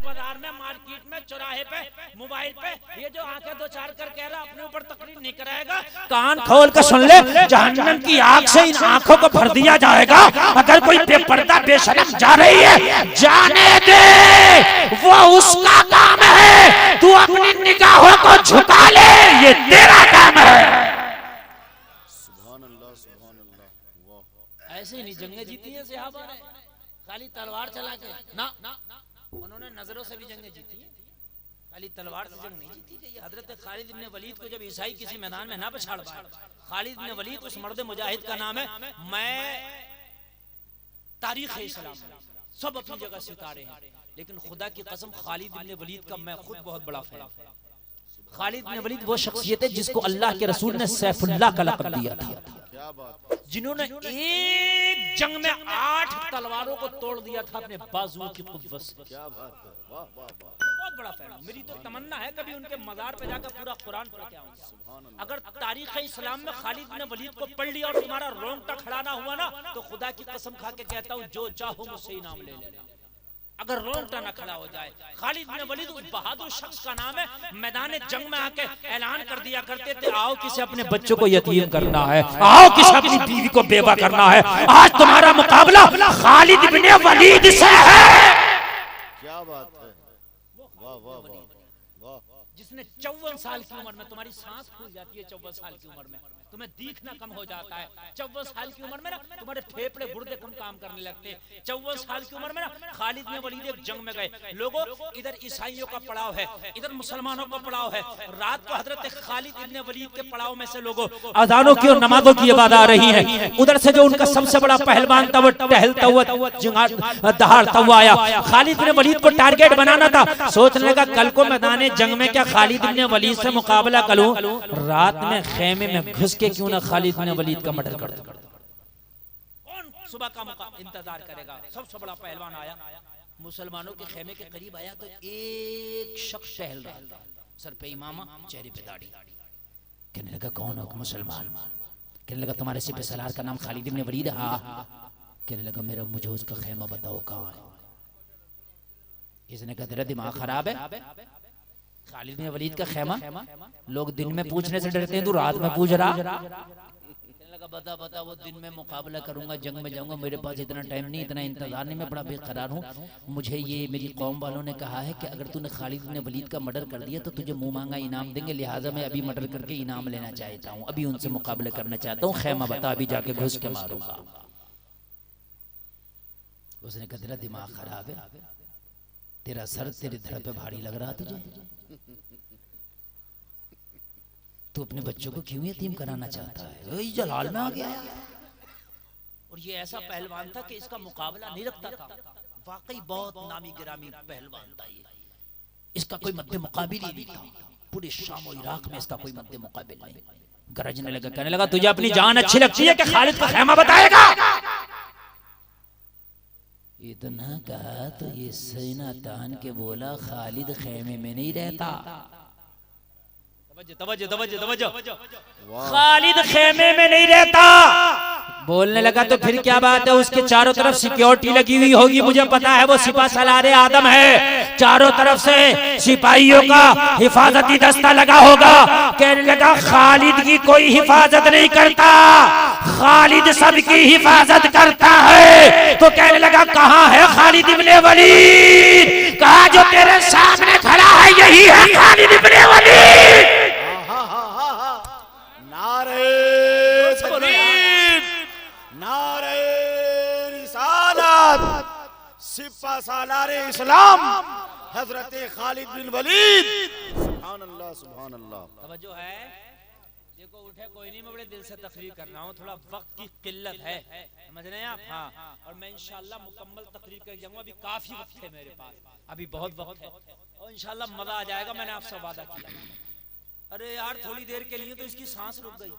बाजार में, मार्केट में, चौराहे पे, मोबाइल पे, ये जो आंखें दो चार कर कह रहा अपने ऊपर तकरीर नहीं कराएगा, कान खोल कर सुन ले, जहन्नम की आग से इन आंखों को भर दिया जाएगा। अगर कोई बेपर्दा बेशरम जा रही है, जाने दे, वो उसका काम है, तू अपनी निगाहों को झुका ले, ये तेरा काम है। ऐसे नहीं जंगें जीती हैं सहाबा ने, खाली तलवार चला के ना, उन्होंने नजरों से भी जंगें जीती हैं, खाली तलवार से जंग नहीं जीती गई। हजरत खालिद इब्न वलीद को जब ईसाई किसी मैदान में ना पछाड़ पाए, खालिद इब्न वलीद उस मर्द मुजाहिद का नाम है। मैं तारीख इस्लाम सब अपनी जगह सितारे हैं, लेकिन खुदा की कसम खालिद इब्न वलीद का मैं खुद बहुत बड़ा फैन। खालिद इब्न वलीद वो शख्सियत है जिसको अल्लाह के रसूल ने सैफुल्लाह का लक़ब दिया था, जिन्होंने एक जंग में 8 तलवारों को तोड़ दिया था अपने बाजुओं की कुव्वत से। क्या बात है, वाह वाह वाह, बहुत बड़ा फैन। मेरी तो तमन्ना है कभी उनके मज़ार पे जाकर पूरा कुरान पढ़ के आऊंगा। अगर तारीख़ इस्लाम में खालिद इब्न वलीद को पढ़ लिया और तुम्हारा रोंगटा खड़ा ना हुआ ना, तो खुदा की कसम खा के कहता हूँ जो चाहो मुझसे इनाम ले लेना, अगर रोंगटा ना खड़ा हो जाए। खालिद इब्न वलीद उस बहादुर शख्स का नाम है, मैदान जंग में आके ऐलान कर दिया करते थे, आओ किसी अपने बच्चों को यतीम करना है, आओ किसी अपनी बीवी को बेवा करना है, आज तुम्हारा मुकाबला खालिद इब्न वलीद से है। क्या बात है, वाह वाह वाह, जिसने 54 साल की उम्र में, तुम्हारी सांस फूल जाती है 54 साल की उम्र में, तुम्हें दिखना कम हो जाता है 54 साल की उम्र में ना, तुम्हारे फेफड़े गुर्दे कम काम करने लगते हैं 54 साल की उम्र में ना। खालिद इब्न वलीद एक जंग में गए, लोगों इधर ईसाइयों का पड़ाव है, इधर मुसलमानों का पड़ाव है। रात को हजरत खालिद इब्न वलीद के पड़ाव में से लोगों अजानों की और नमाजों की आवाज आ रही है, उधर से जो उनका सबसे बड़ा पहलवान था वो टहलता हुआ दहाड़ता हुआ आया। खालिद इब्न वलीद को टारगेट बनाना था, सोचने लगा कल को मैदान जंग में क्या खालिद इब्न वलीद से मुकाबला करूं, रात में खेमे में घुस के क्यों ना खालिद इब्न वलीद का मर्डर कर दूं। कौन सुबह का मौका इंतजार करेगा। सबसे बड़ा पहलवान आया, मुसलमानों के खेमे के करीब आया तो एक शख्स टहल रहा था, सर पे इमामा, चेहरे पे दाढ़ी। कहने लगा कौन हो? मुसलमान। कहने लगा तुम्हारे सिपह सलार का नाम खालिद इब्न वलीद? हाँ। कहने लगा मेरा मुझे उसका खेमा बताओ कहाँ है। इसने कहा तेरा दिमाग खराब है, खालिद इब्न वलीद का खेमा लोग दिन में पूछने से डरते हैं, तू रात में पूछ रहा। कहने लगा बता बता, वो दिन में मुकाबला करूंगा, जंग में जाऊंगा, मेरे पास इतना टाइम नहीं, इतना इंतजार नहीं, मैं बड़ा बेकरार हूँ। मुझे ये मेरी कौम वालों ने कहा है कि अगर तूने खालिद इब्न वलीद का मर्डर कर दिया तो तुझे मुंह मांगा इनाम देंगे, लिहाजा मैं अभी मर्डर करके इनाम लेना चाहता हूँ, अभी उनसे मुकाबला करना चाहता हूँ, खेमा बता, अभी जाके घुस के मारूंगा। उसने कहा तेरा दिमाग खराब है, तेरा सर तेरे धड़ पे भारी लग रहा तुझे, तू अपने बच्चों को क्यों यतीम कराना चाहता है? ये जलाल में आ गया। और ये ऐसा पहलवान था कि इसका मुकाबला नहीं रखता था, वाकई बहुत नामी गिरामी पहलवान था ये, इसका कोई मध्य मुकाबिल ही नहीं था, पूरे शाम और इराक में इसका कोई मध्य मुकाबिल नहीं। गरजने लगा, कहने लगा तुझे अपनी जान अच्छी लगती है कि खालिद का खेमा बताएगा? इतना कहा तो ये सीना तान के बोला खालिद खेमे में नहीं रहता। तवज्जो तवज्जो तवज्जो, खालिद खेमे में नहीं रहता। बोलने लगा तो फिर क्या बात है, उसके चारों तरफ सिक्योरिटी लगी हुई होगी, मुझे पता है वो सिपा सलारे आदम है, चारों तरफ से सिपाहियों का हिफाजती दस्ता लगा होगा। कहने लगा खालिद की कोई हिफाजत नहीं करता, खालिद सबकी हिफाजत करता है। तो कहने लगा कहाँ है खालिद इब्न वलीद? कहा जो तेरे सामने खड़ा है यही है खालिद इब्न वलीद। सिपा सालारे इस्लाम हजरत खालिद बिन वलीद। सुभान अल्लाह सुभान अल्लाह। तवज्जो है, देखो उठे कोई नहीं, मैं बड़े दिल से तकरीर कर रहा हूँ, थोड़ा वक्त की किल्लत है, समझ रहे हैं आप? हाँ, और मैं इंशाल्लाह मुकम्मल तकरीर कर जाऊंगा, अभी काफी वक्त है मेरे पास, अभी बहुत वक्त है और इंशाल्लाह मजा आ जाएगा, मैंने आपसे वादा किया। अरे यार थोड़ी देर के लिए तो इसकी सांस रुक गई।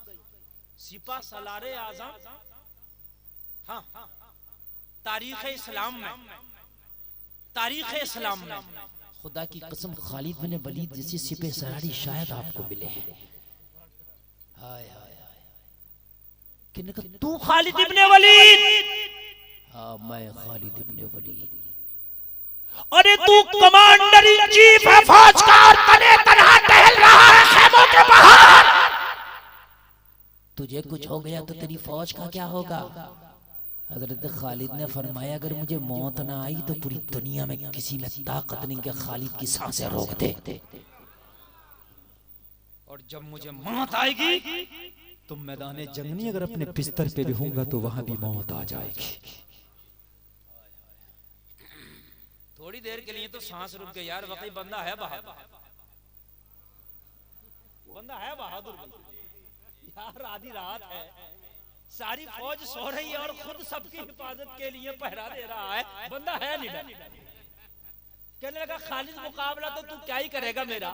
सिपा सलारे आज़म, हाँ, तारीख इस्लाम में खुदा की कसम खालिद बिन वलीद जैसी सिपह सलारी शायद आपको मिले। हाय हाय हाय, किन्ने कहा तू खालिद इब्न वलीद? हाँ मैं खालिद इब्न वलीद। अरे तू कमांडर इन चीफ है फौज का और तने तनहा टहल रहा है खेमों के बाहर। तुझे कुछ हो गया तो तेरी फौज का क्या होगा? हजरत खालिद ने फरमाया अगर मुझे मौत ना आई तो पूरी दुनिया में किसी में ताकत नहीं कि खालिद की सांसें रोक दे, और जब मुझे मौत आएगी तो मैदान जंग नहीं, अगर अपने बिस्तर पे भी होऊंगा तो वहां भी मौत आ जाएगी। थोड़ी देर के लिए तो सांस रुक गई यार, वाकई बंदा है बहादुर, बंदा है बहादुर यार। आधी रात है, सारी फौज सो रही है और खुद सबकी हिफाजत के लिए पहरा दे रहा है, बंदा है निडर। कहने लगा खालिद मुकाबला तो तू क्या ही करेगा मेरा,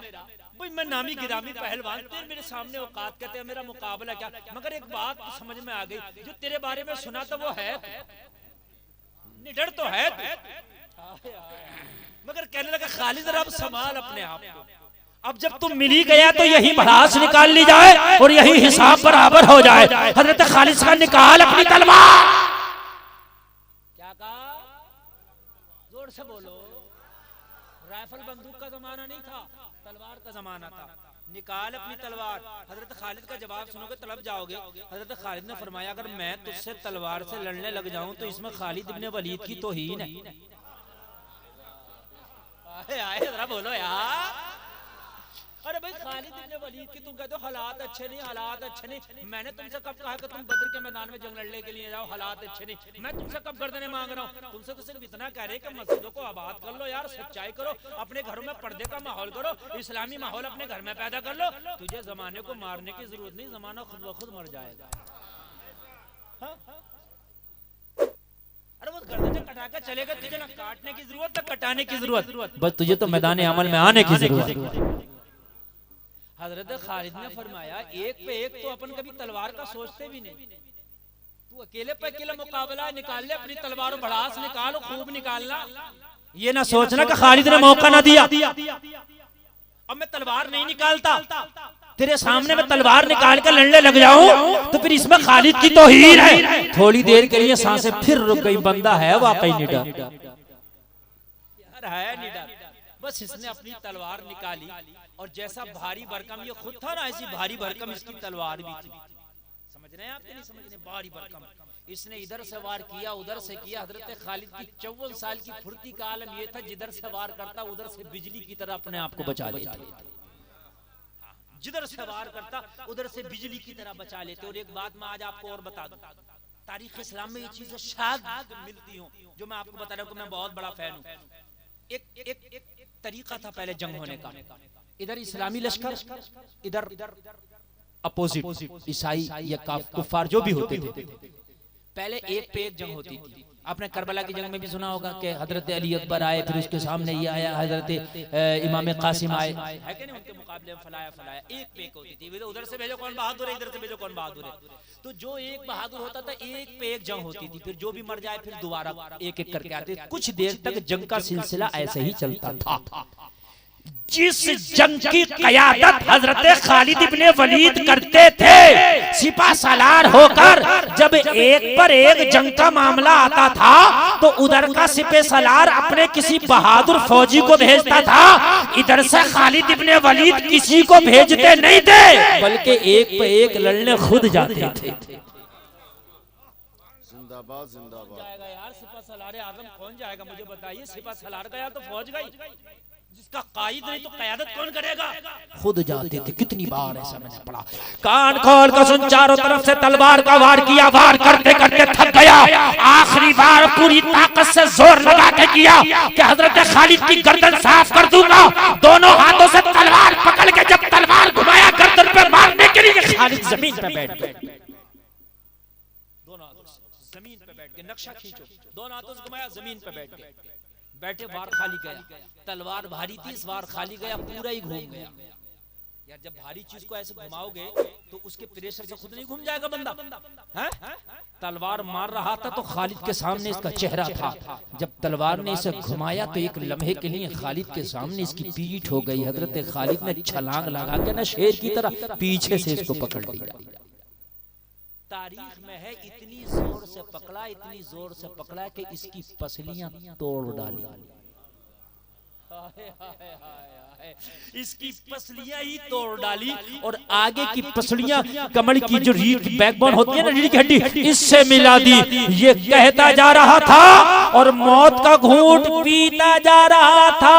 भाई मैं नामी गिरामी पहलवान, तेरे मेरे सामने औकात, कहते हैं मेरा मुकाबला क्या। मगर एक बात तो समझ में आ गई, जो तेरे बारे में सुना तो वो है निडर तो है मगर कहने लगा खालिद रब संभाल अपने आप को, अब जब तुम मिल ही गया तो यही भड़ास निकाल ली जाए और यही हिसाब बराबर हो जाए। हजरत खालिद का निकाल अपनी तलवार। क्या कहा? जोर से बोलो। राइफल बंदूक का जमाना नहीं था, तलवार का जमाना था। निकाल अपनी तलवार। हजरत खालिद का जवाब सुनोगे तलब जाओगे। हजरत खालिद ने फरमाया अगर मैं तुझसे तलवार से लड़ने लग जाऊं तो इसमें खालिद इब्ने वलीद की तौहीन है। आए जरा बोलो यार। अरे भाई खालिद इब्ने वलीद की तुम कहते हो हालात अच्छे नहीं, हालात अच्छे नहीं। मैंने तुमसे कब कहा कि तुम बद्र के मैदान में जंग लड़ने के लिए जाओ, हालात अच्छे नहीं। मैं तुमसे कब गर्दनें मांग रहा हूँ? तुमसे तो सिर्फ इतना कह रहे कि मस्जिदों को आबाद कर लो यार, सच्चाई करो, अपने घरों में पर्दे का माहौल करो, इस्लामी माहौल अपने घर में पैदा कर लो। तुझे जमाने को मारने की जरूरत नहीं, जमाना खुद ब खुद मर जाएगा। अरे वो गर्दनें कटा के चलेगा, तुझे ना काटने की जरूरत ना कटाने की जरूरत, बस तुझे तो मैदान अमल में आने की जरूरत। हजरत खालिद ने फरमाया एक पे एक तो अपन कभी तलवार का सोचते भी नहीं, तू अकेले पे अकेला मुकाबला निकाल ले, अपनी तलवार भड़ास निकालो, खूब निकालना। ये ना सोचना कि खालिद ने मौका ना दिया, अब मैं तलवार नहीं निकालता, तेरे सामने मैं तलवार निकाल कर लड़ने लग जाऊं तो फिर इसमें खालिद की तौहीन है। थोड़ी देर के लिए सांसें फिर रुक गई, बंदा है वाकई निडर यार, है निडर। बस इसने अपनी तलवार निकाली और जैसा भारी भरकम ये खुद था ना, ऐसी भारी भरकम इसकी तलवार भी थी। समझ रहे हैं आप कि नहीं समझ रहे? भारी भरकम इसने इधर से वार किया, उधर से किया। हजरत खालिद की 54 साल की फुर्ती का आलम ये था, जिधर से वार करता उधर से बिजली की तरह अपने आप को बचा लेता, जिधर से वार करता उधर से बिजली की तरह बचा लेते। और एक बात मैं आज आपको और बता दूं, तारीख इस्लाम में ये चीजें शायद मिलती हूँ जो मैं आपको बता रहा हूँ कि मैं बहुत बड़ा फैन हूँ। एक तरीका था पहले जंग होने का, इधर इस्लामी लश्कर, इधर अपोजिट ईसाई या कुफार जो भी होते थे। पहले एक पे एक जंग होती थी। आपने करबला की जंग में भी सुना होगा कि हजरत अली अकबर आए, फिर उसके सामने ये आया हजरत इमाम कासिम आए, है कि नहीं? उनके मुकाबले में फलाया फलाया एक पे एक होती थी। उधर से भेजो कौन बहादुर है, इधर से भेजो कौन बहादुर है। तो जो एक बहादुर होता था एक पे एक जंग होती थी, फिर जो भी मर जाए फिर दोबारा एक एक करके आते। कुछ देर तक जंग का सिलसिला ऐसे ही चलता था। जिस जंग की क़यादत हजरत खालिद इब्ने वलीद करते थे सिपा सालार होकर, जब एक पर एक जंग का मामला आता था तो उधर का सिपा सालार अपने किसी बहादुर फौजी को भेजता था, इधर से खालिद इब्ने वलीद किसी को भेजते नहीं थे, बल्कि एक पे एक लड़ने खुद जाते थे। जिंदाबाद जिंदाबाद। जाएगा यार सिपा सालार आजम कौन जाएगा मुझे बताइए? सिपा सालार गया तो फौज गई, जिसका कायद नहीं तो क़यादत कौन करेगा? खुद जाते थे। कितनी बार ऐसा मैंने पढ़ा। कान खोल कर सुन, चारों तरफ से तलवार का वार किया, वार करते करते थक गया। आखिरी बार पूरी ताकत से जोर लगा के किया कि हजरत खालिद की गर्दन साफ कर दूंगा। दोनों हाथों से तलवार पकड़ के जब तलवार घुमाया गर्दन पे मारने के लिए, खालिद जमीन पे बैठ गए। दोनों हाथों से जमीन पे बैठ गए। नक्शा खींचो, दोनों हाथों से घुमाया, जमीन पे बैठ गए। बैठे, वार खाली गया। तलवार भारी थी, इस वार खाली गया, पूरा ही घूम गया। यार जब भारी चीज को ऐसे घुमाओगे तो उसके प्रेशर से खुद नहीं घूम जाएगा बंदा, है? तलवार मार रहा था तो खालिद के सामने इसका चेहरा था। जब तलवार ने इसे घुमाया तो एक लम्हे के लिए खालिद के सामने इसकी पीठ हो गई। हजरत खालिद ने छलांग लगा के ना शेर की तरह पीछे से इसको पकड़ लिया। तारीख में है इतनी जोर से पकड़ा, इतनी जोर से पकड़ा कि इसकी पसलियां तोड़ डाली। इसकी पसलियां ही तोड़ डाली और आगे की पसलियां कमर की जो रीढ़ की बैकबोन होती है ना, रीढ़ की हड्डी, इससे मिला दी। ये कहता जा रहा था और मौत का घूंट पीता जा रहा था।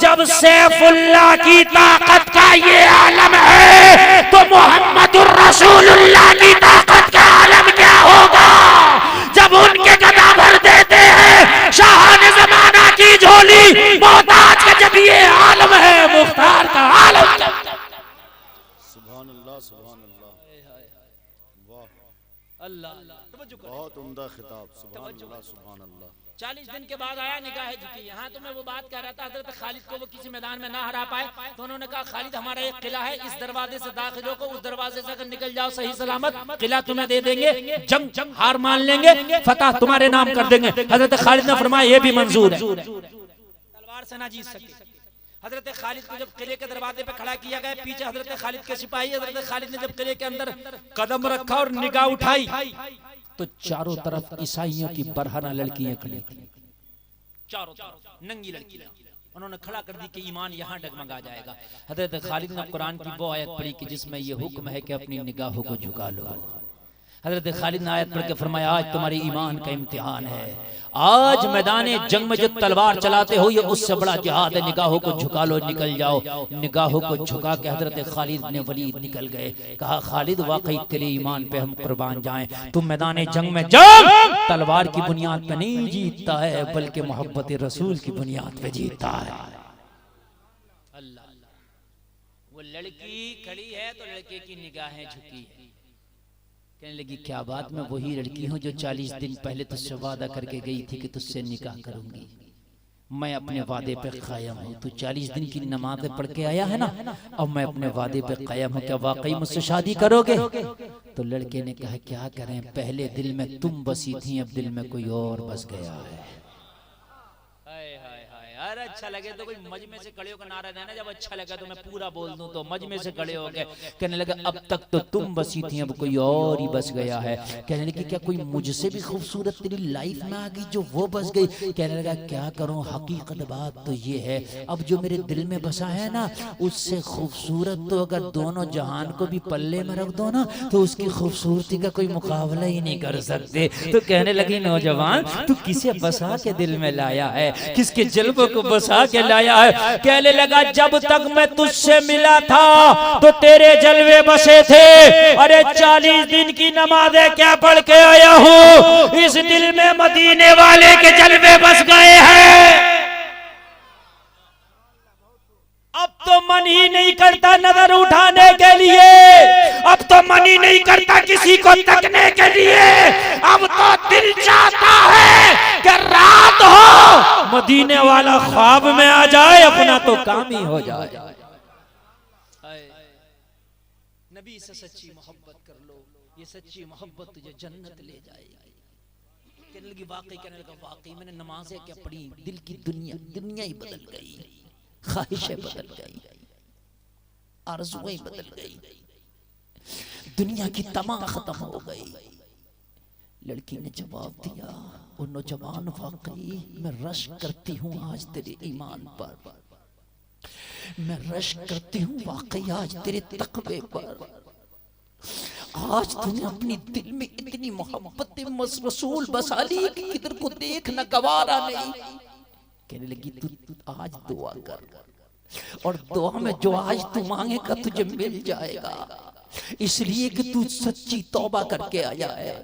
जब सैफुल्लाह की ताकत का ये आलम है तो मोहम्मदुर रसूलुल्लाह की ताकत का आलम क्या होगा। जब उनके गदा भर देते हैं शाहान ज़माना की झोली, मोहताज का जब ये आलम है, मुख्तार का आलम। सुभान अल्लाह, सुभान अल्लाह, वाह अल्लाह, बहुत उम्दा खिताब, सुभान अल्लाह, सुभान अल्लाह। 40 दिन के बाद आया निगाह झुकी। यहाँ तो मैं वो बात कर रहा था, हजरत खालिद को वो किसी मैदान में ना हरा पाए तो उन्होंने कहा खालिद हमारा एक किला है, इस दरवाजे से दाखिल होकर उस दरवाजे से अगर निकल जाओ सही सलामत, किला तुम्हें दे देंगे, जंग हार मान लेंगे, फतह तुम्हारे नाम कर देंगे। हजरत खालिद ने फरमाया ये भी मंजूर है, तलवार से ना जीत सकते। हजरत खालिद को जब किले के दरवाजे पे खड़ा किया गया, पीछे हजरत खालिद के सिपाही, हजरत खालिद ने जब किले के अंदर कदम रखा और निगाह उठाई तो चारों तरफ ईसाइयों की बरहना लड़कियां खड़ी थी, चारों तरफ नंगी लड़कियां। उन्होंने खड़ा कर दी कि ईमान यहाँ डगमगा जाएगा। हजरत खालिद ने कुरान की वो आयत पढ़ी कि जिसमें ये हुक्म है कि अपनी निगाहों को झुका लो। हजरत खालिद ने आयत पढ़ के फरमाया आज तुम्हारी ईमान का इम्तिहान है, आज मैदान जंग में जो तलवार चलाते हो ये उससे बड़ा जिहाद है, निगाहों को झुका लो, निकल जाओ। निगाहों को झुका के हजरत खालिद ने वलीद निकल गए। कहा खालिद वाकई तेरे ईमान पे हम कुर्बान जाएं, तुम मैदान जंग में जंग तलवार की बुनियाद पे नहीं जीतता है बल्कि मोहब्बत रसूल की बुनियाद पे जीतता है। अल्लाह, वो लड़की खड़ी है तो लड़के की निगाहें झुकी है। कहने लगी क्या बात, मैं वही लड़की हूँ जो 40 दिन पहले तुझसे वादा करके गई थी कि तुझसे निकाह करूंगी। मैं अपने वादे पे कायम हूँ। तू 40 दिन की नमाज़ें पढ़ के आया है ना, अब मैं अपने वादे पे कायम हूँ। क्या वाकई मुझसे शादी करोगे? तो लड़के ने कहा क्या करें, पहले दिल में तुम बसी थी, अब दिल में कोई और बस गया है। अरे अच्छा लगे तो कोई मजमे से खड़े होकर नारा देना, जब अच्छा लगा तो मैं पूरा बोल दूं तो मजमे से खड़े हो गए। कहने लगा अब तक तो तुम बसी थी, अब कोई और ही बस गया है। कहने लगी क्या कोई मुझसे भी खूबसूरत तेरी लाइफ में आ गई जो वो बस गई? कहने लगा क्या करूं, हकीकत बात तो ये है अब जो मेरे दिल में बसा है ना उससे खूबसूरत तो अगर दोनों जहान को भी पल्ले में रख दो ना तो उसकी खूबसूरती का कोई मुकाबला ही नहीं कर सकते। तो कहने लगी नौजवान तू किसे बसा के दिल में लाया है, किसके जल्बों को बसा के लाया है? कहने लगा जब तक मैं तुझसे मिला था तो तेरे जलवे बसे थे। अरे 40 दिन की नमाज़ें क्या पढ़ के आया हूँ, इस दिल में मदीने वाले के जलवे बस गए हैं। अब तो मन ही नहीं करता नजर उठाने के लिए, अब तो मन ही नहीं करता किसी को तकने के लिए। अब तो दिल चाहता है कि रात हो मदीने वाला ख्वाब में आ जाए, अपना तो काम ही हो जाए। नबी से सच्ची मोहब्बत कर लो, ये सच्ची मोहब्बत तुझे जन्नत ले जाएगी। कहने लगी वाकई, कहने लगा वाकई मैंने नमाजें क्या पढ़ी, दिल की दुनिया ही बदल गई, ख्वाहिशें बदल गई, आरज़ुएं बदल गई, दुनिया की तमा खत्म हो गई। लड़की ने जवाब दिया ओ नौजवान वाकई मैं रश करती हूँ आज तेरे ईमान पर, मैं रश करती हूँ वाकई आज तेरे तक़वे पर। आज तूने अपनी दिल में इतनी मोहब्बत रसूल बसा ली कि किधर को देखना गवारा नहीं। कहने लगी तू आज दुआ कर और दुआ में जो आज तू मांगेगा तुझे मिल जाएगा, इसलिए कि तू सच्ची तौबा करके आया है।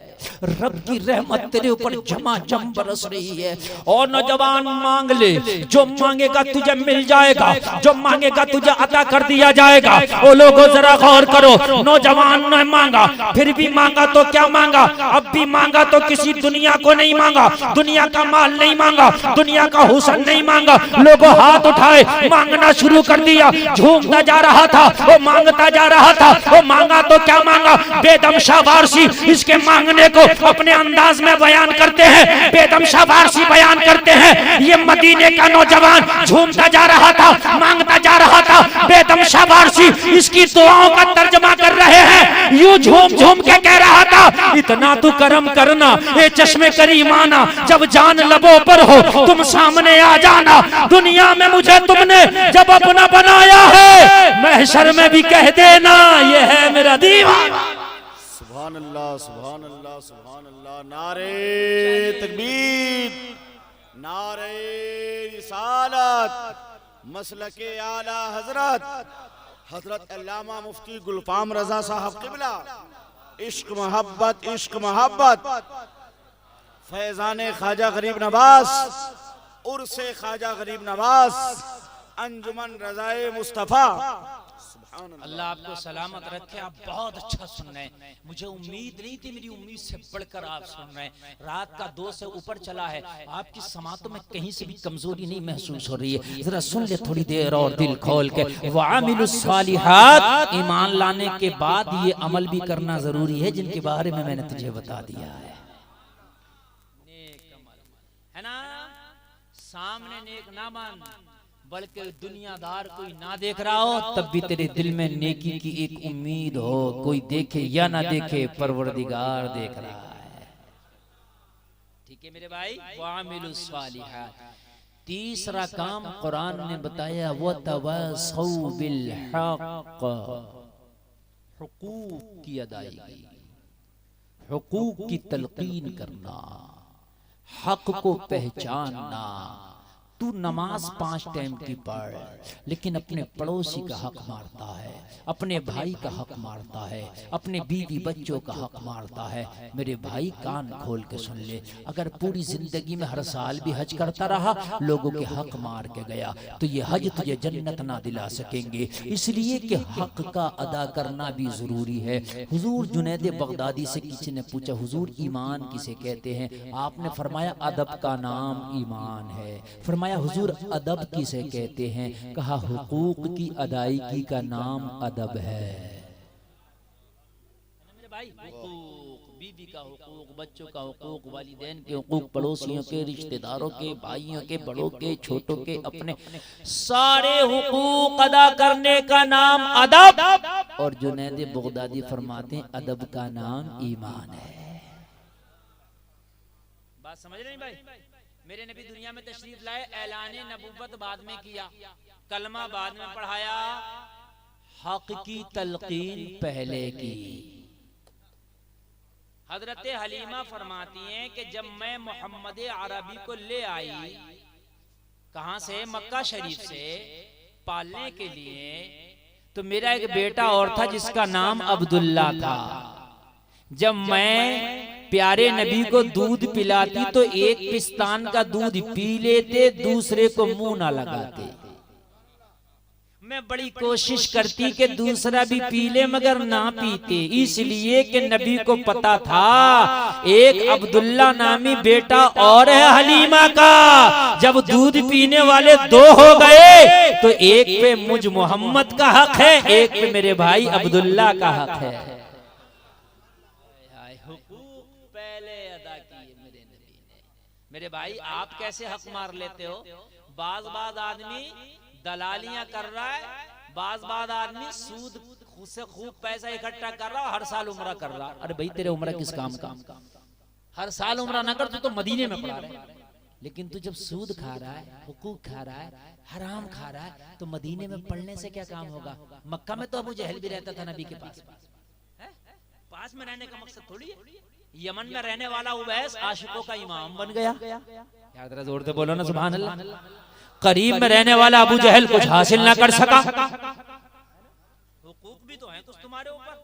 रब की रहमत तेरे ऊपर झमाझम बरस रही है। और नौजवान मांग ले, जो मांगेगा तुझे मिल जाएगा, जो मांगेगा तुझे अता कर दिया जाएगा। ओ लोगों जरा गौर करो, नौजवान ने मांगा, फिर भी मांगा तो क्या मांगा, अब भी मांगा तो किसी दुनिया को नहीं मांगा, दुनिया का माल नहीं मांगा, दुनिया का हुस्न नहीं मांगा। लोगों हाथ उठाए मांगना शुरू कर दिया, झूमता जा रहा था, वो मांगता जा रहा था। वो मांगा तो क्या मांगा, बेदम शाह वारसी इसके मांगने को अपने अंदाज में बयान करते हैं। बेदम शाह वारसी बयान करते हैं ये मदीने का नौजवान झूमता जा रहा था, मांगता जा रहा था, बेदम शाबाशी इसकी दुआओं का तर्जमा कर रहे हैं, यूं झूम झूम के कह रहा था, इतना तू करम करना ये चश्मे करीमाना, जब जान लबों पर हो तुम सामने आ जाना, दुनिया में मुझे तुमने जब अपना बनाया है, महशर में भी कह देना ये है मेरा दीवाना। सुभान अल्लाह, सुभान अल्लाह, सुभान अल्लाह। नारे तकबीर, नारे रिसालत, मसलके आला हजरत हजरत अल्लामा मुफ्ती गुलफाम रजा साहब किबला, इश्क मोहब्बत, इश्क मोहब्बत, फैजान ख्वाजा गरीब नवाज, उर्से ख्वाजा गरीब नवाज, अंजुमन रजाए मुस्तफा। अल्लाह आपको सलामत रखे। आप बहुत अच्छा सुन रहे हैं, मुझे उम्मीद नहीं थी, मेरी उम्मीद से बढ़कर आप सुन रहे हैं। रात का 2 से ऊपर चला है, आपकी समातों में कहीं से भी कमजोरी नहीं महसूस हो रही है। जरा सुन ले थोड़ी देर और दिल खोल के। वामिलुस सालिहात, ईमान लाने के बाद ये अमल भी करना जरूरी है जिनके बारे में मैंने तुझे बता दिया है। नेक अमल है ना, सामने नेक ना मान, बल्कि दुनियादार कोई ना देख रहा हो तब भी तेरे दिल में नेकी की एक उम्मीद हो, कोई देखे या ना देखे परवरदिगार देख रहा है। ठीक है मेरे भाई, वामिलुस सालिहात। तीसरा काम कुरान ने बताया, व तवासौ बिल हक, हुकूक की अदायगी, हुकूक की तलकीन करना, हक को पहचानना। तू नमाज 5 टाइम की पढ़, लेकिन अपने पड़ोसी का हक मारता है, अपने भाई का हक मारता है, अपने बीवी बच्चों का हक मारता है। मेरे भाई कान खोल के सुन ले, अगर पूरी जिंदगी में हर साल भी हज करता रहा, लोगों के हक मार के गया, तो ये हज तुझे जन्नत ना दिला सकेंगे। इसलिए कि हक का अदा करना भी जरूरी है। हुजूर जुनैद बगदादी से किसी ने पूछा, हुजूर ईमान किसे कहते हैं? आपने फरमाया अदब का नाम ईमान है। फरमाया हुजूर अदब किसे कहते हैं? कहा हुकूक की अदायगी का नाम अदब है। मेरे भाई, हुकूक, बीवी का हुकूक, बच्चों का हुकूक, वालिदैन के हुकूक, पड़ोसियों के, रिश्तेदारों के, भाइयों के, बड़ों के, छोटों के, अपने सारे हुकूक अदा करने का नाम अदब। और जुनैद बगदादी फरमाते हैं अदब का नाम ईमान है। बात समझ रहे हैं भाई? मेरे नबी दुनिया में तशरीफ लाए, ऐलान नबूवत बाद में किया, कलमा बाद में पढ़ाया, हक की तलकीन पहले की। हजरत हलीमा फरमाती हैं कि जब मैं मोहम्मद अरबी को ले आई, कहां से? मक्का शरीफ से, पालने के लिए, तो मेरा एक बेटा और था जिसका नाम अब्दुल्ला था। जब मैं प्यारे नबी को दूध पिलाती तो एक पिस्तान का दूध पी लेते, दूसरे को मुंह ना लगाते। मैं बड़ी कोशिश करती कि दूसरा भी पी ले, मगर ना पीते, इसलिए कि नबी को पता था एक अब्दुल्ला नामी बेटा और है हलीमा का। जब दूध पीने वाले 2 हो गए तो एक पे मुझ मोहम्मद का हक है, एक पे मेरे भाई अब्दुल्ला का हक है। मेरे भाई, आप कैसे हक मार लेते हो? बाज आदमी दलालियां कर रहा है, बाज आदमी सूद से खूब पैसा इकट्ठा कर रहा है, हर साल उम्रा कर रहा। अरे भाई, तेरे उम्र किस काम का? हर साल उम्रा ना कर, तू तो मदीने में पड़ा रहे। लेकिन तू जब सूद खा रहा है, हुकूक खा रहा है, हराम खा रहा है, तो मदीने में पढ़ने से क्या काम होगा? मक्का में तो अबू जहल भी रहता था नबी के पास में रहने का मकसद थोड़ी है। यमन में रहने वाला उवैस आशिकों का इमाम बन गया। यार जरा जोर से बोलो ना सुभान अल्लाह। करीब में रहने वाला अबू जहल कुछ हासिल ना कर सका। हुकूक भी तो हैं कुछ तुम्हारे ऊपर।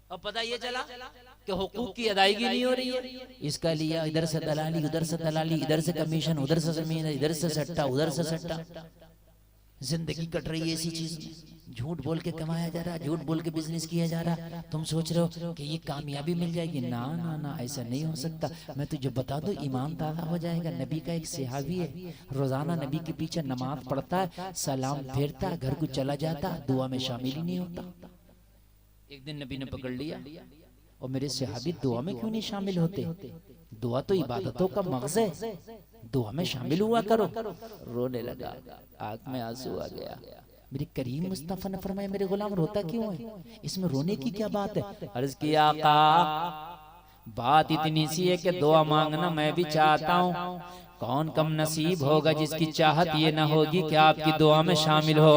अब पता ये चला कि हुकूक की अदायगी नहीं हो रही है, इसका लिया इधर से दलाली, उधर से दलाली, इधर से कमीशन, उधर से जमीन, इधर से सट्टा, उधर से सट्टा। जिंदगी कट रही है इसी चीज में। झूठ बोल के कमाया जा रहा, झूठ बोल के बिजनेस किया जा रहा। तुम सोच रहे हो कि ये कामयाबी मिल जाएगी? ना ना ना, ऐसा नहीं हो सकता। मैं तुझे बता दूं, ईमान ताज़ा हो जाएगा। नबी का एक सहाबी है, रोजाना नबी के पीछे नमाज पढ़ता है, सलाम फेरता, घर को चला जाता, दुआ में शामिल ही नहीं होता। एक दिन नबी ने पकड़ लिया, और मेरे सहाबी दुआ में क्यों नहीं शामिल होते? दुआ तो इबादतों का मगज है, दुआ में शामिल हुआ करो। रोने लगा, आंख में आंसू आ गया। मेरे करीम मुस्तफा ने फरमाया मेरे गुलाम रोता क्यों है, इसमें रोने की क्या बात है। अर्ज किया आका बात इतनी सी है कि दुआ मांगना मैं भी चाहता हूँ, कौन कम नसीब होगा जिसकी चाहत ये ना होगी कि आपकी दुआ में शामिल हो।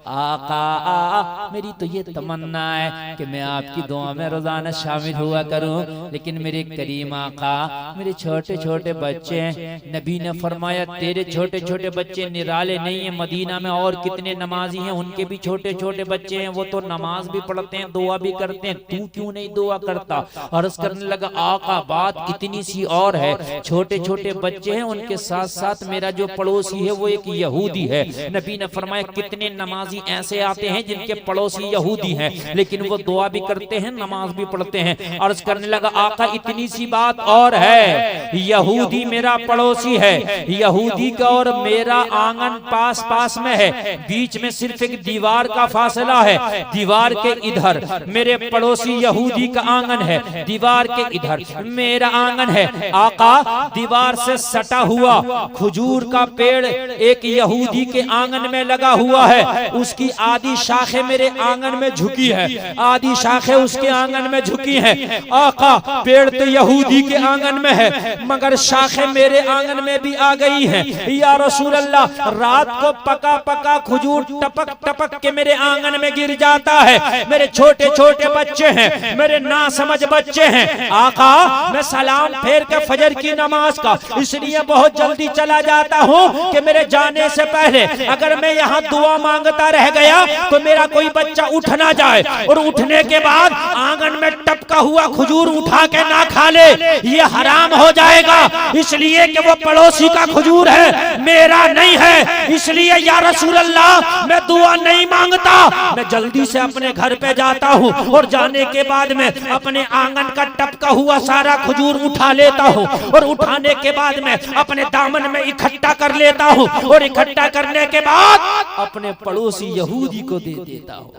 आका मेरी तो ये तमन्ना है कि मैं आपकी दुआ में रोजाना शामिल हुआ करूं, लेकिन मेरे करीम आका मेरे छोटे छोटे बच्चे हैं। नबी ने फरमाया तेरे छोटे छोटे बच्चे निराले नहीं है, मदीना में और कितने नमाजी हैं उनके भी छोटे छोटे बच्चे हैं, वो तो नमाज भी पढ़ते हैं दुआ भी करते हैं, तू क्यों नहीं दुआ करता। अर्ज करने लगा आका बात इतनी सी और है, छोटे छोटे बच्चे हैं उनके साथ साथ मेरा जो पड़ोसी है वो एक यहूदी है। नबी ने फरमाया कितने नमाजी ऐसे आते हैं जिनके पड़ोसी यहूदी हैं, लेकिन वो दुआ भी करते हैं नमाज भी पढ़ते हैं। अर्ज करने लगा आका इतनी सी बात और है, यहूदी मेरा पड़ोसी है, यहूदी का और मेरा आंगन पास पास में है, बीच में सिर्फ एक दीवार का फासला है, दीवार के इधर मेरे पड़ोसी यहूदी का आंगन है, दीवार के इधर मेरा आंगन है। आका दीवार से सटा हुआ खजूर का पेड़ एक यहूदी के आंगन में लगा हुआ है, उसकी आधी शाखें मेरे आंगन में झुकी है, आधी शाखें उसके आंगन में झुकी हैं। आका पेड़ तो यहूदी के आंगन में है मगर शाखें मेरे आंगन में भी आ गई हैं। या रसूल अल्लाह रात को पका पका खजूर टपक टपक के मेरे आंगन में गिर जाता है, मेरे छोटे छोटे बच्चे हैं, मेरे ना समझ बच्चे हैं। आका मैं सलाम फेर के फजर की नमाज का इसलिए बहुत जल्दी चला जाता हूँ कि मेरे जाने से पहले अगर मैं यहाँ दुआ मांगता रह गया तो मेरा कोई बच्चा उठ ना जाए और उठने के बाद आंगन में टपका हुआ खजूर उठा के ना खा ले, ये हराम हो जाएगा। इसलिए कि वो पड़ोसी का खजूर है मेरा नहीं है, इसलिए या रसूल अल्लाह मैं दुआ नहीं मांगता, मैं जल्दी से अपने घर पे जाता हूँ और जाने के बाद में अपने आंगन का टपका हुआ सारा खजूर उठा लेता हूँ और उठाने के बाद में अपने दामन में इकट्ठा कर लेता हूँ और इकट्ठा करने के बाद अपने पड़ोसी यहूदी को दे देता हूँ,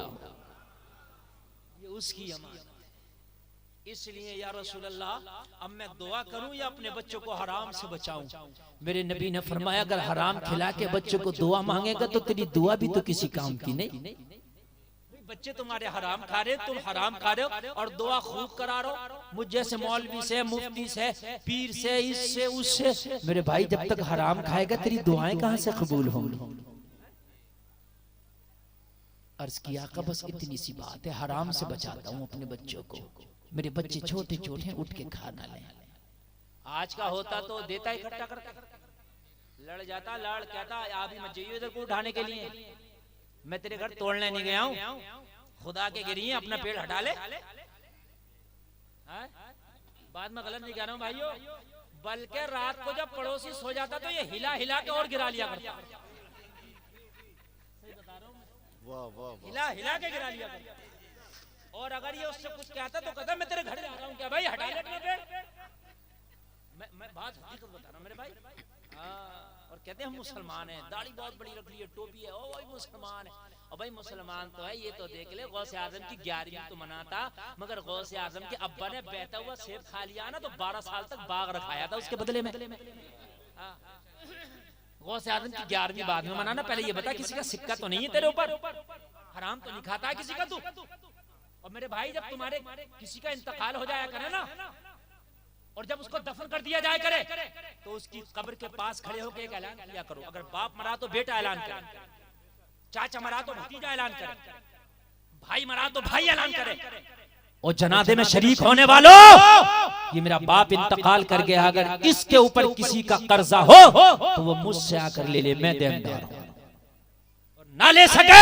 ये उसकी अमानत है। इसलिए या रसूल अल्लाह अब मैं दुआ करूं या अपने बच्चों को हराम से बचाऊं। मेरे नबी ने फरमाया अगर हराम खिला के बच्चों को दुआ मांगेगा तो तेरी दुआ भी तो किसी काम की नहीं। बच्चे तुम्हारे हराम खा रहे, तुम हराम खा रहे हो और दुआ खूब करा रहे हो मुझ जैसे मौलवी से, मुफ्ती से, पीर से, इससे उससे। मेरे भाई जब तक हराम खाएगा तेरी दुआएं कहां से कबूल होंगी। अर्ज किया का बस इतनी सी बात है, हराम से बचाता हूं अपने बच्चों को, मेरे बच्चे छोटे छोटे उठ के खाना लें। आज का होता तो देता इकट्ठा करता, लड़ जाता, लड़ कहता आप ही मत जाइए इधर को उठाने के लिए, मैं तेरे घर तोड़ने नहीं गया हूं, खुदा के गिरी अपना पेड़ हटा ले। बाद में गलत नहीं कह रहा हूं भाइयों, बल्कि रात को जब पड़ोसी सो जाता तो ये हिला हिला के और गिरा लिया करता, हिला हिला के गिरा लिया करता। और अगर ये उससे कुछ कहता तो कहता मैं तेरे घर जा रहा हूं, क्या भाई हटा ले अपना पेड़। मैं बात हकीकत बता रहा हूं मेरे भाई। और कहते हैं हम मुसलमान हैं, दाढ़ी बहुत बड़ी रख ली है, टोपी है, ओ भाई मुसलमान है। और भाई मुसलमान तो है, ये तो देख ले गौसे आजम की 11वीं तो मनाता, मगर गौसे आजम के अब्बा ने बहता हुआ सेब खा लिया ना तो 12 साल तक बाग रखाया था उसके बदले में। गौसे आजम की 11वीं बाद में मनाना। पहले ये बता किसी का सिक्का तो नहीं है तेरे ऊपर, हराम तो नहीं खाता है किसी का तू। और मेरे भाई जब तुम्हारे किसी का इंतकाल हो जाया करे ना और जब उसको दफन कर दिया जाए करे तो उसकी कब्र के पास खड़े होकर एक ऐलान किया करो, अगर बाप मरा तो बेटा ऐलान करे, चाचा मरा तो भतीजा ऐलान करे, भाई मरा तो भाई ऐलान करे। और जनाजे में शरीक होने वालों, ये मेरा बाप इंतकाल कर गया, अगर इसके ऊपर किसी का कर्जा हो तो वो मुझसे आकर ले ले, मैं देनदार हूं, और ना ले सके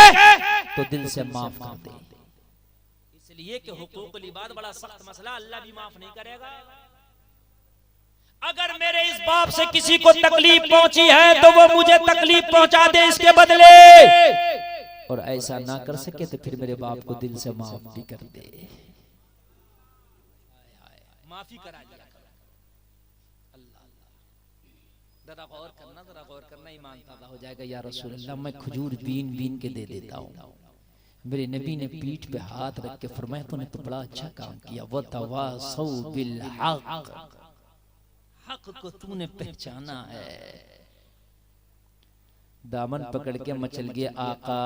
तो दिल से माफ कर दे। इसलिए कि हुकूकुल इबाद बड़ा सख्त मसला, अल्लाह भी माफ नहीं करेगा। अगर मेरे इस बाप से किसी को तकलीफ पहुंची है तो वो मुझे तकलीफ पहुंचा दे इसके बदले, और ऐसा ना कर सके तो फिर मेरे बाप को दिल से माफ भी कर दे, माफी करा दिया। अल्लाह जरा गौर करना, जरा गौर करना, ईमान ताज़ा हो जाएगा। या रसूल अल्लाह मैं खजूर बीन बीन के दे देता हूँ। मेरे नबी ने पीठ पे हाथ रख के फरमाया तूने तो बड़ा अच्छा काम किया, वतवासौ बिल हक, हक को तूने पहचाना है। दामन पकड़ के मचल गया, आका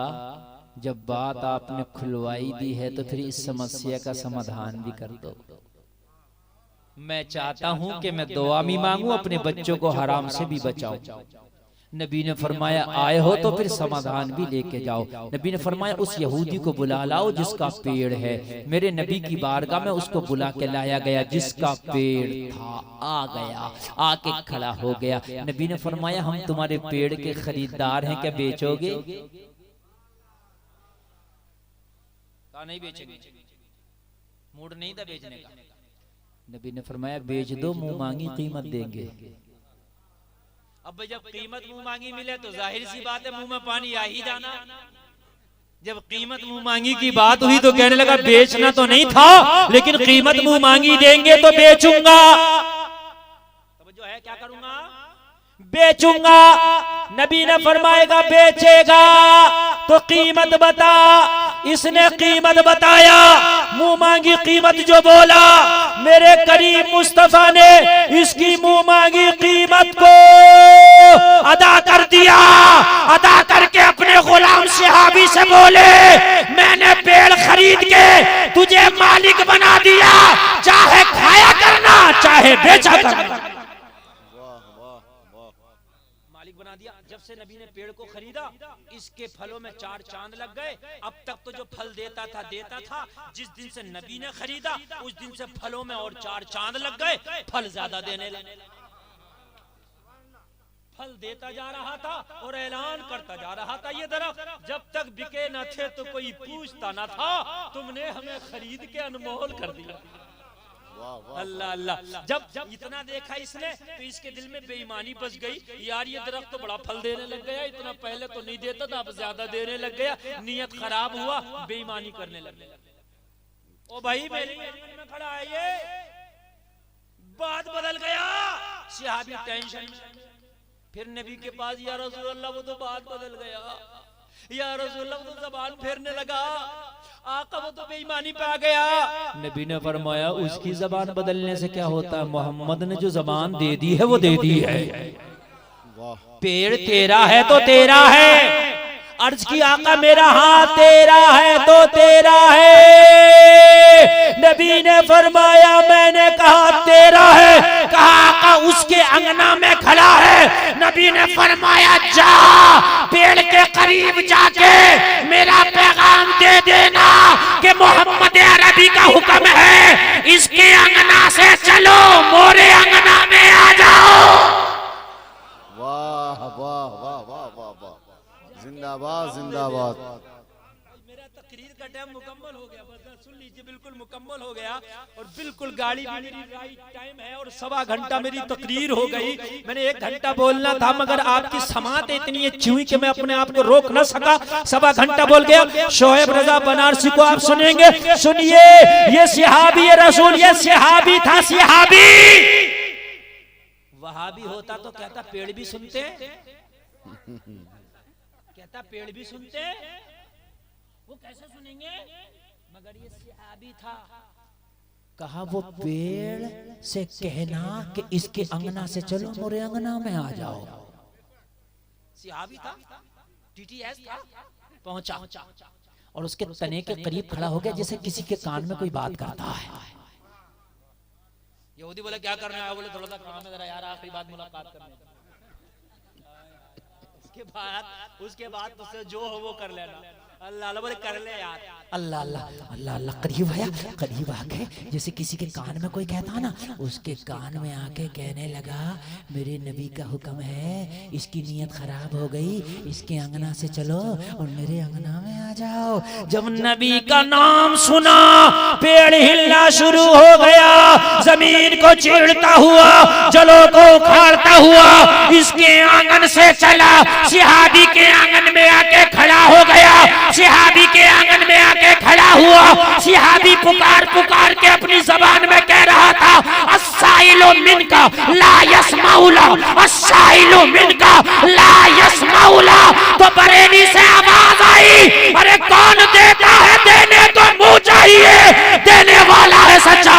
जब बात आपने खुलवाई दी है तो फिर इस समस्या का समाधान भी कर दो। मैं चाहता हूं कि मैं दुआ भी मांगू, अपने बच्चों को हराम से भी बचाऊं। नबी ने फरमाया आए हो तो फिर समाधान भी लेके जाओ। नबी ने फरमाया उस यहूदी को बुला लाओ जिसका पेड़ है। मेरे नबी की बारगाह में उसको बुला के लाया गया, जिसका पेड़ था आ गया, आके खड़ा हो गया। नबी ने फरमाया हम तुम्हारे पेड़ के खरीदार हैं, क्या बेचोगे? कहा नहीं बेचेंगे, मूड नहीं था बेचने का। नबी ने फरमाया बेच दो, मुंह मांगी कीमत देंगे। अब जब कीमत मुंह मांगी मिले तो जाहिर सी बात है मुंह में पानी आ ही जाना। जब कीमत मुंह मांगी की बात हुई तो कहने लगा बेचना तो नहीं था, लेकिन कीमत मुंह मांगी देंगे तो बेचूंगा। तो जो है क्या करूंगा? बेचूंगा। नबी ने फरमाएगा बेचेगा तो कीमत बता। इसने कीमत बताया, मुंह मांगी कीमत जो बोला, मेरे करीम मुस्तफा ने इसकी मुंह मांगी कीमत को अदा कर दिया। अदा करके अपने गुलाम सहाबी से बोले मैंने पेड़ खरीद के तुझे मालिक बना दिया, चाहे खाया करना चाहे बेचा करना। बना दिया। जब से नबी ने पेड़ को खरीदा इसके फलों में 4 चांद लग गए। अब तक तो जो फल देता था, जिस दिन से नबी ने खरीदा उस दिन से फलों में और 4 चांद लग गए, फल ज्यादा देने लगे। फल देता जा रहा था और ऐलान करता जा रहा था ये दरख्त जब तक बिके न थे तो कोई पूछता न था, तुमने हमें खरीद के अनमोल कर दिया। अल्लाह अल्लाह। जब इतना देखा इसने तो इसके दिल में बेईमानी बस गई, यार ये दरख्त तो बड़ा फल देने लग गया, इतना पहले तो नहीं देता था अब ज्यादा देने लग गया। नियत खराब हुआ, बेईमानी करने लग गया। ओ भाई मेरी में खड़ा है ये, बात बदल गया। सहाबी टेंशन में, फिर नबी के पास, या रसूल अल्लाह वो तो बात बदल गया, या रसूल अल्लाह वो तो ज़बान फेरने लगा, आका वो तो बेईमानी पे आ गया। नबी ने फरमाया उसकी जबान बदलने से क्या होता है, मोहम्मद ने जो जबान दे दी है वो दे दी है। पेड़ तेरा है तो तेरा है। अर्ज की आका मेरा हाथ तेरा है तो तेरा है। नबी ने फरमाया मैंने कहा तेरा है, कहा आका उसके अंगना में खड़ा है। नबी ने फरमाया जा पेड़ के करीब जाके मेरा पैगाम दे देना कि मोहम्मद अरबी का हुक्म है इसके अंगना से चलो मोरे अंगना में आ जाओ। वाह वाह वाह वाह वाह वाह, जिंदाबाद जिंदाबाद। मेरा तकरीर का टाइम मुकम्मल हो गया, बस सुन लीजिए, बिल्कुल मुकम्मल हो गया और बिल्कुल गाड़ी भी मेरी राइट टाइम है और 1.25 घंटा मेरी तकरीर हो गई। मैंने 1 घंटा बोलना था मगर आपकी समात इतनी अच्छी हुई कि मैं अपने आप को रोक न सका, 1.25 घंटा बोल गया। शोएब रजा बनारसी को आप सुनेंगे, सुनिए, ये सहाबी रसूल, ये सहाबी था, सहाबी। वहाबी होता तो कहता पेड़ भी सुनते, कहता पेड़ भी सुनते, वो कैसे सुनेंगे, मगर ये सहाबी था। कहा वो पेड़ से कहना कि इसके अंगना से चलो मोरे अंगना में आ जाओ। सहाबी था, टीटीएस था, पहुंचा और उसके तने के करीब खड़ा हो गया जैसे किसी के कान में कोई बात करता है। यहूदी बोले क्या करना है, बोले थोड़ा सा काम है जरा यार, आखिरी बात मुलाकात करने। उसके बाद तुझसे जो हो वो कर लेना। अल्लाह अल्लाह बोले कर ले यार, अल्लाह अल्लाह अल्लाह अल्लाह। करीब आया, करीब आके जैसे किसी के कान में कोई कहता ना, उसके कान में आके कहने लगा मेरे नबी का हुक्म है, इसकी नीयत खराब हो गई, इसके अंगना से चलो और मेरे अंगना में आ जाओ। जब नबी का नाम सुना पेड़ हिलना शुरू हो गया, जमीन को चीरता हुआ, जलों को उखाड़ता हुआ इसके आंगन से चला, सहाबी के आंगन में आके खड़ा हो गया। सहाबी के आंगन में आके खड़ा हुआ, सहाबी पुकार पुकार के अपनी जबान में कह रहा था अस्साइलु मिनका ला यस्माउला, अस्साइलु मिनका ला यस्माउला। तो बरेली से आवाज आई, अरे कौन देता है, देने तो मुंह चाहिए, देने वाला है सच्चा